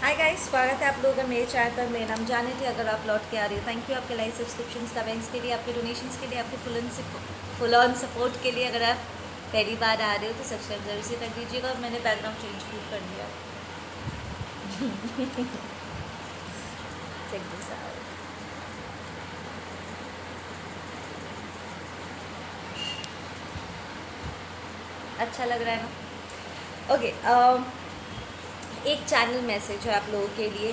Hi guys, स्वागत है आप लोगों का मेरे चैनल पर। मेरा नाम जाने थे। अगर आप लौट के आ रहे हो, थैंक यू आपके लाइक सब्सक्रिप्शंस कमेंट्स के लिए, आपके डोनेशंस के लिए, आपके फुल ऑन सपोर्ट के लिए। अगर आप पहली बार आ रहे हो तो सब्सक्राइब जरूर से कर दीजिएगा। और मैंने बैकग्राउंड चेंज भी कर दिया। Check this out. अच्छा लग रहा है ना? ओके। एक चैनल मैसेज है आप लोगों के लिए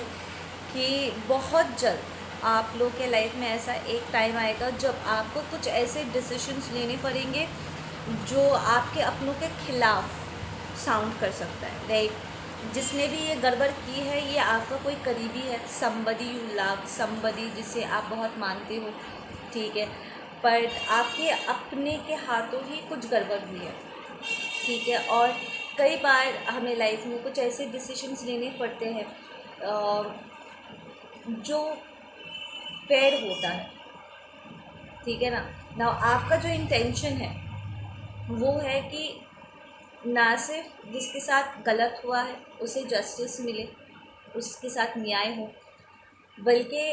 कि बहुत जल्द आप लोग के लाइफ में ऐसा एक टाइम आएगा जब आपको कुछ ऐसे डिसीशंस लेने पड़ेंगे जो आपके अपनों के खिलाफ साउंड कर सकता है। लाइक जिसने भी ये गड़बड़ की है ये आपका कोई करीबी है, समबडी यू लव, समबडी जिसे आप बहुत मानते हो, ठीक है, पर आपके अपने के हाथों ही कुछ गड़बड़ हुई है, ठीक है। और कई बार हमें लाइफ में कुछ ऐसे डिसीशंस लेने पड़ते हैं जो फेयर होता है, ठीक है ना आपका जो इंटेंशन है वो है कि ना सिर्फ जिसके साथ गलत हुआ है उसे जस्टिस मिले, उसके साथ न्याय हो, बल्कि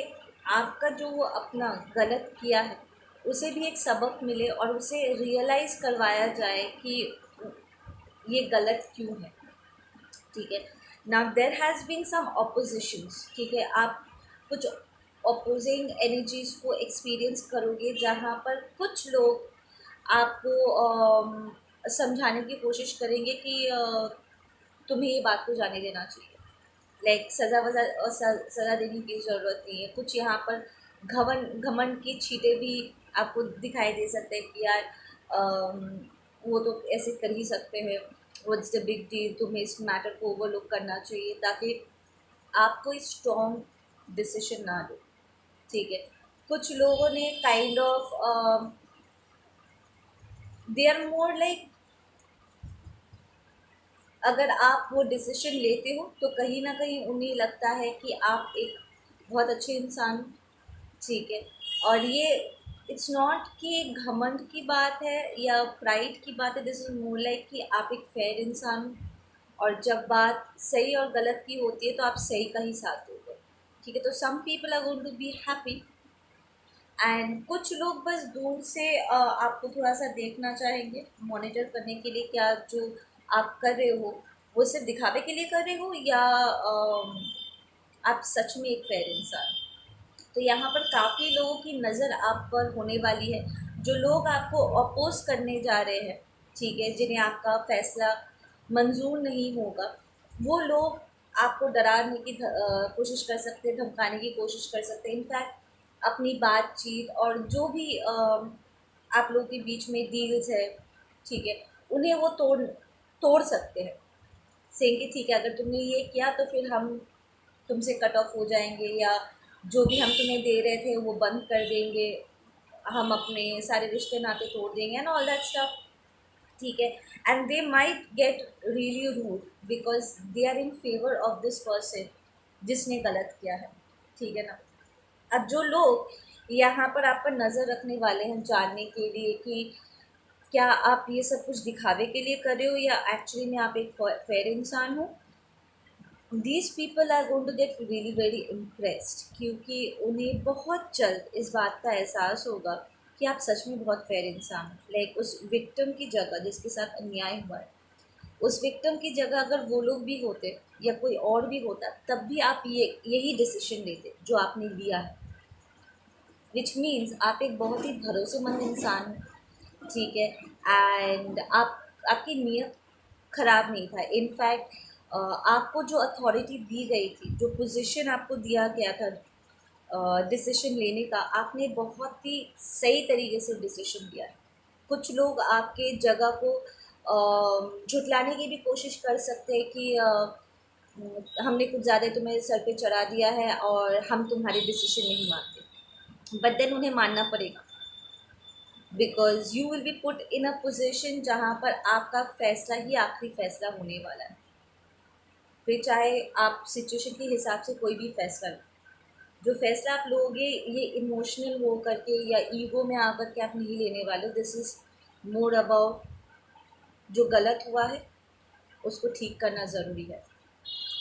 आपका जो वो अपना गलत किया है उसे भी एक सबक मिले और उसे रियलाइज़ करवाया जाए कि ये गलत क्यों है, ठीक है। Now there has been some oppositions, ठीक है। आप कुछ ऑपोजिंग एनर्जीज को एक्सपीरियंस करोगे जहाँ पर कुछ लोग आपको समझाने की कोशिश करेंगे कि तुम्हें ये बात को जाने देना चाहिए, लाइक सज़ा देने की ज़रूरत नहीं है। कुछ यहाँ पर घमंड की छींटे भी आपको दिखाई दे सकते हैं कि यार वो तो ऐसे कर ही सकते हैं, व्हाट्स द बिग डील, तुम्हें इस मैटर को ओवरलुक करना चाहिए ताकि आप कोई स्ट्रॉन्ग डिसीजन ना लो, ठीक है। कुछ लोगों ने kind of they are more like, अगर आप वो डिसीजन लेते हो तो कहीं ना कहीं उन्हें लगता है कि आप एक बहुत अच्छे इंसान हो, ठीक है। और ये इट्स नॉट कि एक घमंड की बात है या प्राइड की बात है, दिस इज मोर लाइक कि आप एक फेयर इंसान हो और जब बात सही और गलत की होती है तो आप सही का ही साथ दोगे, ठीक है। तो some people are going to be happy and कुछ लोग बस दूर से आपको थोड़ा सा देखना चाहेंगे, मॉनिटर करने के लिए क्या जो आप कर रहे हो वो सिर्फ दिखावे के लिए कर रहे हो या आप सच में एक फेयर इंसान। तो यहाँ पर काफ़ी लोगों की नज़र आप पर होने वाली है, जो लोग आपको अपोज करने जा रहे हैं, ठीक है, जिन्हें आपका फैसला मंजूर नहीं होगा, वो लोग आपको डराने की कोशिश कर सकते हैं, धमकाने की कोशिश कर सकते हैं। इनफैक्ट अपनी बातचीत और जो भी आप लोगों के बीच में डील्स है, ठीक है, उन्हें वो तोड़ सकते हैं, सेम कि ठीक है अगर तुमने ये किया तो फिर हम तुमसे कट ऑफ हो जाएंगे या जो भी हम तुम्हें दे रहे थे वो बंद कर देंगे, हम अपने सारे रिश्ते नाते तोड़ देंगे एंड ऑल दैट स्टफ, ठीक है। And they might get really rude because they are in favour of this person जिसने गलत किया है, ठीक है ना। अब जो लोग यहाँ पर आप पर नज़र रखने वाले हैं जानने के लिए कि क्या आप ये सब कुछ दिखावे के लिए कर रहे हो या एक्चुअली में आप एक फेयर इंसान हो, these people are going to get really very impressed, क्योंकि उन्हें बहुत जल्द इस बात का एहसास होगा कि आप सच में बहुत फेयर इंसान हो। लाइक उस विक्टिम की जगह जिसके साथ अन्याय हुआ है, उस विक्टिम की जगह अगर वो लोग भी होते या कोई और भी होता तब भी आप यही डिसीजन लेते जो आपने लिया है, विच मीन्स आप एक बहुत ही भरोसेमंद इंसान हो, ठीक है। एंड आपकी नीयत खराब नहीं था। इनफैक्ट आपको जो अथॉरिटी दी गई थी, जो पोजीशन आपको दिया गया था डिसीजन लेने का, आपने बहुत ही सही तरीके से डिसीजन लिया है। कुछ लोग आपके जगह को झुटलाने की भी कोशिश कर सकते हैं कि हमने कुछ ज़्यादा तुम्हें सर पे चढ़ा दिया है और हम तुम्हारी डिसीजन नहीं मानते, बट देन उन्हें मानना पड़ेगा because you will be put in a position जहाँ पर आपका फैसला ही आखिरी फैसला होने वाला है। फिर चाहे आप सिचुएशन के हिसाब से कोई भी फैसला लो, जो फैसला आप लोगे ये इमोशनल हो करके या ईगो में आकर के आप नहीं लेने वाले हो। दिस इज़ मोर अबाउट जो गलत हुआ है उसको ठीक करना ज़रूरी है।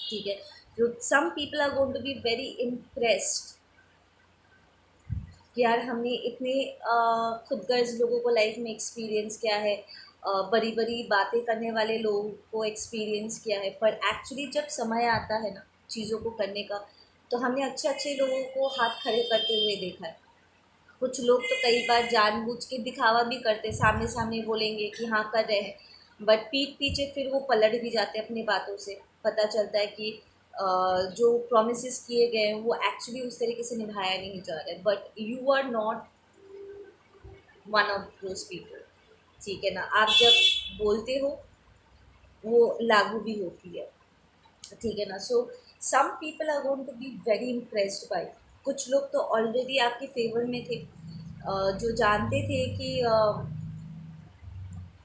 ठीक है। तो some people are going to be very impressed कि यार हमने इतने खुदगर्ज लोगों को लाइफ में एक्सपीरियंस किया है, बड़ी बड़ी बातें करने वाले लोगों को एक्सपीरियंस किया है, पर एक्चुअली जब समय आता है ना चीज़ों को करने का, तो हमने अच्छे अच्छे लोगों को हाथ खड़े करते हुए देखा है। कुछ लोग तो कई बार जानबूझ के दिखावा भी करते, सामने सामने बोलेंगे कि हाँ कर रहे हैं, बट पीठ पीछे फिर वो पलट भी जाते अपनी बातों से। पता चलता है कि जो प्रोमिस किए गए हैं वो एक्चुअली उस तरीके से निभाया नहीं जा रहा है, but you are not one of those people. ठीक है ना, आप जब बोलते हो वो लागू भी होती है। ठीक है ना। So some people are going to be very impressed by, कुछ लोग तो ऑलरेडी आपके फेवर में थे, जो जानते थे कि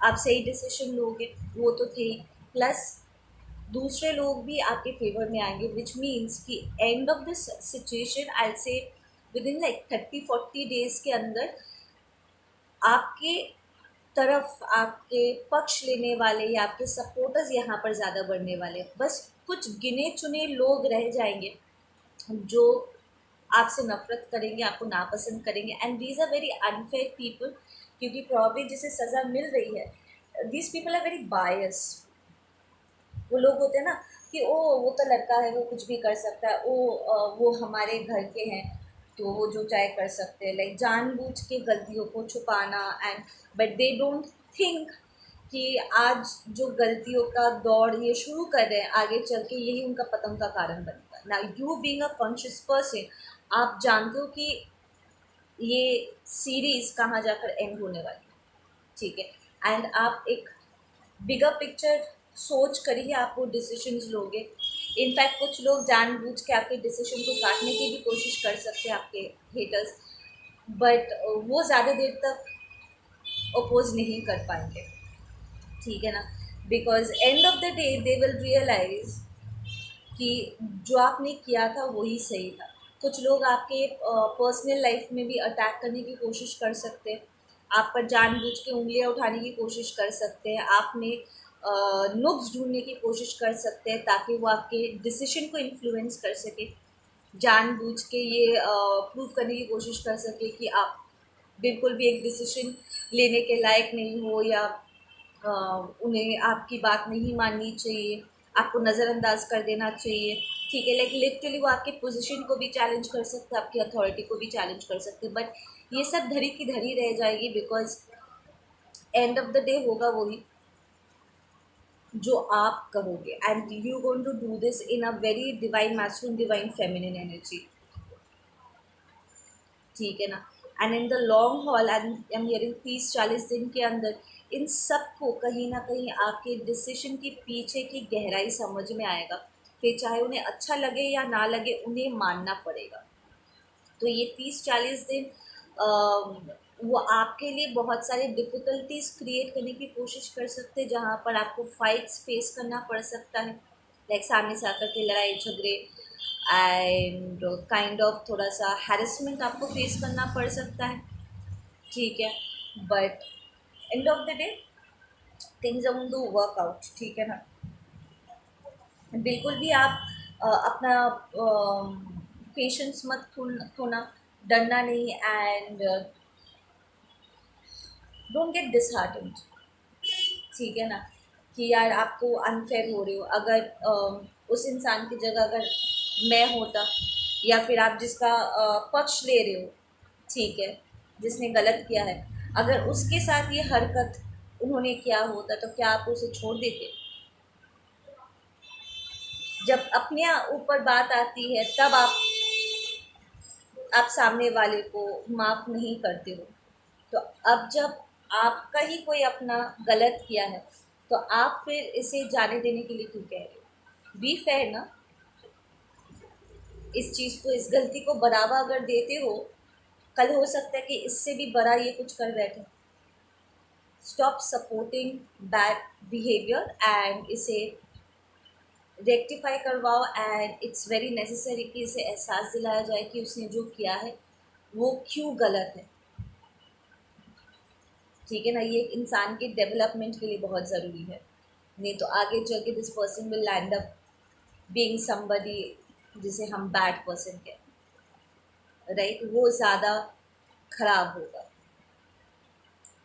आप सही डिसीजन लोगे, वो तो थे ही, प्लस दूसरे लोग भी आपके फेवर में आएंगे, विच मीन्स कि एंड ऑफ दिस सिचुएशन आई से विद इन लाइक 30-40 डेज के अंदर आपके तरफ आपके पक्ष लेने वाले या आपके सपोर्टर्स यहाँ पर ज़्यादा बढ़ने वाले हैं। बस कुछ गिने चुने लोग रह जाएंगे जो आपसे नफरत करेंगे, आपको नापसंद करेंगे, and these are very unfair people, क्योंकि प्रॉब्लम जिसे सज़ा मिल रही है, these people are very bias. वो लोग होते हैं ना कि ओ वो तो लड़का है, वो कुछ भी कर सकता है, वो हमारे घर के हैं तो वो जो चाहे कर सकते हैं, लाइक जानबूझ के गलतियों को छुपाना, and but they don't think कि आज जो गलतियों का दौर ये शुरू कर रहे हैं, आगे चल के यही उनका पतन का कारण बनेगा ना। You being a conscious person, आप जानते हो कि ये सीरीज कहाँ जाकर एंड होने वाली है। ठीक है, एंड आप एक बिगर पिक्चर सोच कर ही आप वो डिसीजंस लोगे। इनफैक्ट कुछ लोग जानबूझ के आपके डिसीजन को काटने की भी कोशिश कर सकते हैं, आपके हेटर्स, बट वो ज़्यादा देर तक अपोज नहीं कर पाएंगे। ठीक है ना, because end of the day they will realise कि जो आपने किया था वही सही था। कुछ लोग आपके पर्सनल लाइफ में भी अटैक करने की कोशिश कर सकते हैं, आप पर जानबूझ के उंगलियां उठाने की कोशिश कर सकते हैं, आप में नुक्स ढूंढने की कोशिश कर सकते हैं ताकि वो आपके डिसीजन को इन्फ्लुएंस कर सके, जानबूझ के ये प्रूव करने की कोशिश कर सके कि आप बिल्कुल भी एक डिसीजन लेने के लायक नहीं हो, या उन्हें आपकी बात नहीं माननी चाहिए, आपको नज़रअंदाज कर देना चाहिए। ठीक है, लाइक लिटरली वो आपके पोजीशन को भी चैलेंज कर सकते हैं, आपकी अथॉरिटी को भी चैलेंज कर सकते हैं, बट ये सब धरी की धरी रह जाएगी, because end of the day होगा वही जो आप करोगे, and you going to do this in a very divine masculine divine feminine energy. ठीक है ना, and in the long haul I am hearing 30-40 दिन के अंदर इन सब को कहीं ना कहीं आपके डिसीजन के पीछे की गहराई समझ में आएगा, फिर चाहे उन्हें अच्छा लगे या ना लगे उन्हें मानना पड़ेगा। तो ये 30-40 दिन वो आपके लिए बहुत सारे डिफ़िकल्टीज क्रिएट करने की कोशिश कर सकते हैं, जहाँ पर आपको फाइट्स फेस करना पड़ सकता है, लाइक सामने से आकर के लड़ाई झगड़े, एंड काइंड ऑफ थोड़ा सा हैरेसमेंट आपको फेस करना पड़ सकता है। ठीक है, but end of the day things are going to work out. ठीक है ना, बिल्कुल भी आप अपना पेशेंस मत खोना, डरना नहीं, एंड डोंट गेट डिसहार्टेंड। ठीक है ना, कि यार आपको अनफेयर हो रहे हो, अगर उस इंसान की जगह अगर मैं होता, या फिर आप जिसका पक्ष ले रहे हो, ठीक है, जिसने गलत किया है, अगर उसके साथ ये हरकत उन्होंने किया होता तो क्या आप उसे छोड़ देते? जब अपने ऊपर बात आती है तब आप सामने वाले को माफ़ नहीं करते हो। तो अब जब आपका ही कोई अपना गलत किया है, तो आप फिर इसे जाने देने के लिए क्यों कह रहे हो? बी फेयर ना, इस चीज़ को, इस गलती को बढ़ावा अगर देते हो, कल हो सकता है कि इससे भी बड़ा ये कुछ कर बैठे। Stop supporting bad behaviour and इसे रेक्टिफाई करवाओ, एंड इट्स वेरी नेसेसरी कि इसे एहसास दिलाया जाए कि उसने जो किया है वो क्यों गलत है। ठीक है ना, ये एक इंसान के डेवलपमेंट के लिए बहुत ज़रूरी है, नहीं तो आगे चल के this person will land up being somebody जिसे हम बैड पर्सन कहते हैं, राइट, वो ज़्यादा खराब होगा,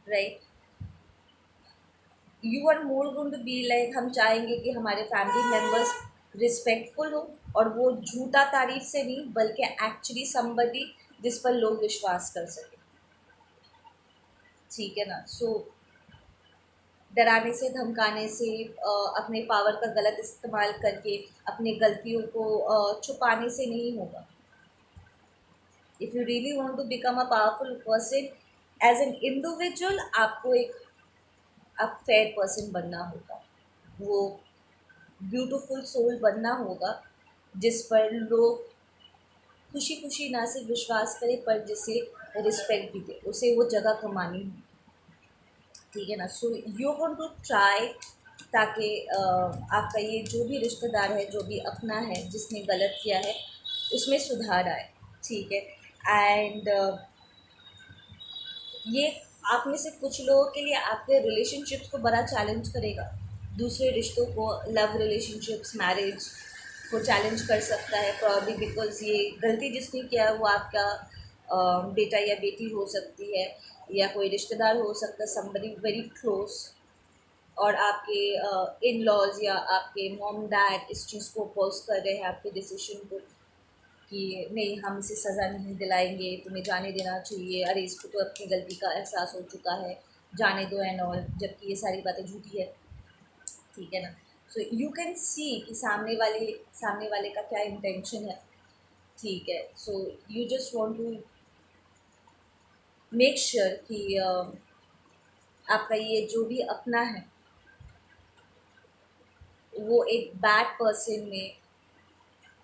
right. You are more going to be like, हम चाहेंगे कि हमारे फैमिली मेम्बर्स रिस्पेक्टफुल हो, और वो झूठा तारीफ से नहीं बल्कि एक्चुअली समबडी जिस पर लोग विश्वास कर सके, ठीक है ना। सो डराने से, धमकाने से, अपने पावर का गलत इस्तेमाल करके अपने गलतियों को छुपाने से नहीं होगा। If you really want to become a powerful person as an individual, आपको एक फेयर पर्सन बनना होगा, वो ब्यूटीफुल सोल बनना होगा जिस पर लोग खुशी खुशी ना सिर्फ विश्वास करें पर जिसे रिस्पेक्ट भी दे, उसे वो जगह कमानी हो, ठीक है ना। So you want to try, ताकि आपका ये जो भी रिश्तेदार है, जो भी अपना है जिसने गलत किया है, उसमें सुधार आए, ठीक है। एंड ये आप में से कुछ लोगों के लिए आपके रिलेशनशिप्स को बड़ा चैलेंज करेगा, दूसरे रिश्तों को, लव रिलेशनशिप्स, मैरिज को चैलेंज कर सकता है, प्रॉब्ली बिकॉज ये गलती जिसने किया है वो आपका बेटा या बेटी हो सकती है, या कोई रिश्तेदार हो सकता है, समबडी वेरी क्लोज, और आपके इन लॉज या आपके मॉम डैड इस चीज़ को अपोज कर रहे हैं आपके डिसीजन को, कि नहीं, हम इसे सज़ा नहीं दिलाएंगे, तुम्हें जाने देना चाहिए, अरे इसको तो अपनी गलती का एहसास हो चुका है, जाने दो एंड ऑल, जबकि ये सारी बातें झूठी है, ठीक है ना। सो यू कैन सी कि सामने वाले का क्या इंटेंशन है, ठीक है। So you just want to make sure कि आपका ये जो भी अपना है वो एक बैड पर्सन में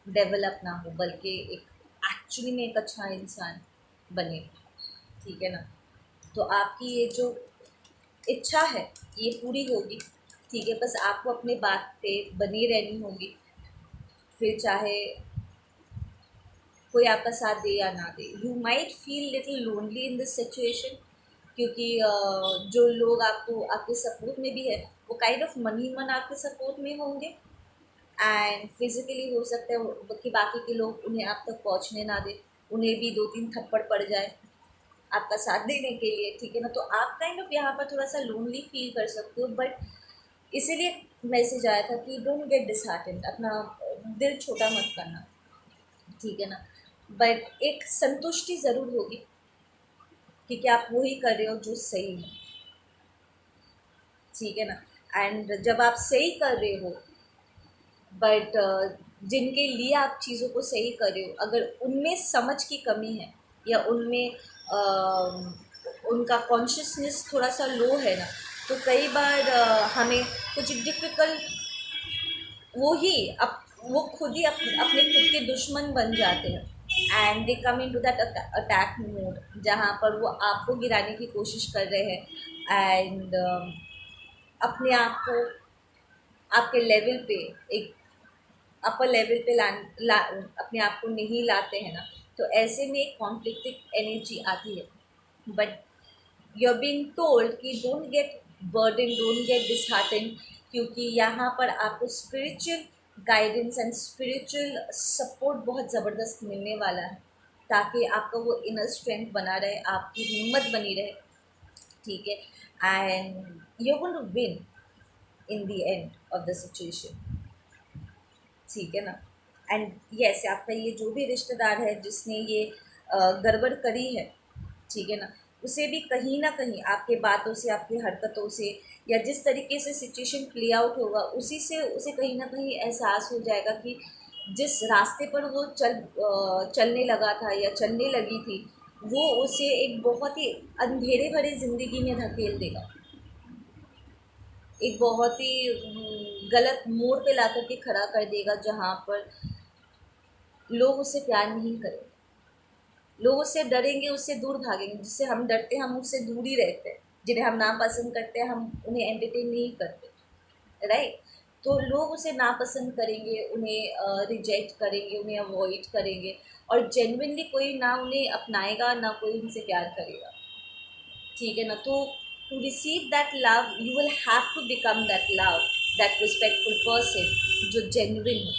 डेवलप ना हो, बल्कि एक एक्चुअली में एक अच्छा इंसान बने, ठीक है ना। तो आपकी ये जो इच्छा है ये पूरी होगी, ठीक है। बस आपको अपने बात पे बनी रहनी होगी, फिर चाहे कोई आपका साथ दे या ना दे। You might feel little lonely in this situation, क्योंकि जो लोग आपको आपके सपोर्ट में भी है वो काइंड ऑफ मन ही मन आपके सपोर्ट में होंगे, एंड फिज़िकली हो सकता है कि बाकी के लोग उन्हें आप तक पहुंचने ना दें, उन्हें भी 2-3 थप्पड़ पड़ जाए आपका साथ देने के लिए, ठीक है ना। तो आप काइंड ऑफ यहाँ पर थोड़ा सा लोनली फील कर सकते हो, बट इसीलिए मैसेज आया था कि डोंट गेट डिसहार्टेंड, अपना दिल छोटा मत करना, ठीक है ना। बट एक संतुष्टि ज़रूर होगी कि क्या आप वही कर रहे हो जो सही है, ठीक है ना। एंड जब आप सही कर रहे हो, बट जिनके लिए आप चीज़ों को सही कर रहे हो, अगर उनमें समझ की कमी है या उनमें उनका कॉन्शियसनेस थोड़ा सा लो है ना, तो कई बार हमें कुछ डिफ़िकल्ट, वो खुद ही अपने खुद के दुश्मन बन जाते हैं, and they come into that attack mode, जहाँ पर वो आपको गिराने की कोशिश कर रहे हैं, एंड अपने आप को आपके लेवल पे, एक अपर लेवल पे अपने आप को नहीं लाते हैं ना, तो ऐसे में एक कॉन्फ्लिक्टिव एनर्जी आती है। But you are being told कि don't get burden, don't get disheartened, क्योंकि यहाँ पर आपको spiritual guidance and spiritual support बहुत ज़बरदस्त मिलने वाला है, ताकि आपका वो इनर स्ट्रेंथ बना रहे, आपकी हिम्मत बनी रहे, ठीक है। And you going to win in the end of the situation, ठीक है ना। एंड यस, आपका ये जो भी रिश्तेदार है जिसने ये गड़बड़ करी है, ठीक है ना, उसे भी कहीं ना कहीं आपके बातों से, आपकी हरकतों से, या जिस तरीके से सिचुएशन प्ले आउट होगा उसी से उसे कहीं ना कहीं एहसास हो जाएगा कि जिस रास्ते पर वो चलने लगा था या चलने लगी थी, वो उसे एक बहुत ही अंधेरे भरी ज़िंदगी में धकेल देगा, एक बहुत ही गलत मोड़ पे ला कर के खड़ा कर देगा, जहाँ पर लोग उससे प्यार नहीं करेंगे, लोग उससे डरेंगे, उससे दूर भागेंगे, जिससे हम डरते हैं हम उससे दूर ही रहते हैं, जिन्हें हम नापसंद करते हैं हम उन्हें एंटरटेन नहीं करते, राइट। तो लोग उसे नापसंद करेंगे, उन्हें रिजेक्ट करेंगे, उन्हें अवॉइड करेंगे, और जेन्युइनली कोई ना उन्हें अपनाएगा ना कोई उनसे प्यार करेगा, ठीक है ना। तो to receive that love you will have to become that love, that respectful person जो जेन्युइन हो,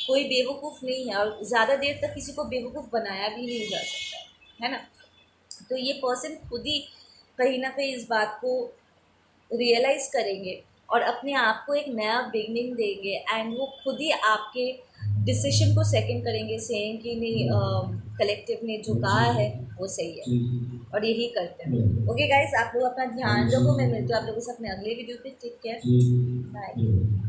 कोई बेवकूफ़ नहीं है और ज़्यादा देर तक किसी को बेवकूफ़ बनाया भी नहीं जा सकता है ना। तो ये पर्सन खुद ही कहीं ना कहीं इस बात को रियलाइज़ करेंगे और अपने आप को एक नया बिगनिंग देंगे एंड वो खुद ही आपके डिसीजन को सेकंड करेंगे, सेइंग कि नहीं कलेक्टिव ने जो कहा है वो सही है, और यही करते हैं। ओके गाइस, आप लोग अपना ध्यान रखो, मैं मिलती हूँ आप लोगों से अपने अगले वीडियो पे। Take care, bye.